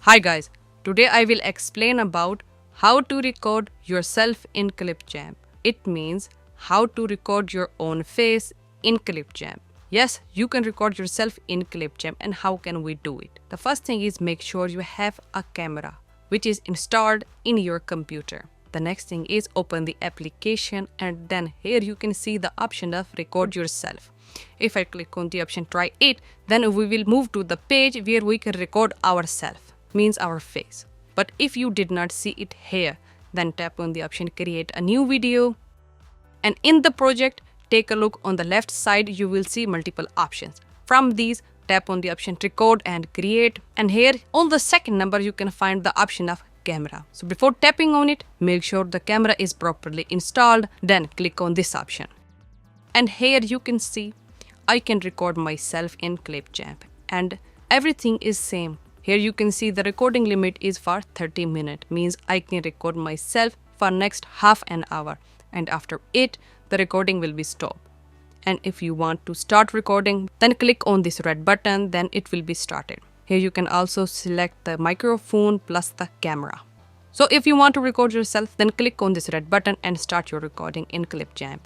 Hi guys, today I will explain about how to record yourself in Clipchamp. It means how to record your own face in Clipchamp. Yes, you can record yourself in Clipchamp, and how can we do it? The first thing is make sure you have a camera which is installed in your computer. The next thing is open the application, and then here you can see the option of record yourself. If I click on the option try it, then we will move to the page where we can record ourselves, means our face. But if you did not see it here, then tap on the option create a new video, and in the project take a look on the left side. You will see multiple options. From these, tap on the option record and create, and here on the second number you can find the option of camera. So before tapping on it, make sure the camera is properly installed, then click on this option. And here you can see I can record myself in Clipchamp, and everything is same. Here you can see the recording limit is for 30 minutes, means I can record myself for next half an hour, and after it the recording will be stopped. And if you want to start recording, then click on this red button, then it will be started. Here you can also select the microphone plus the camera. So if you want to record yourself, then click on this red button and start your recording in Clipchamp.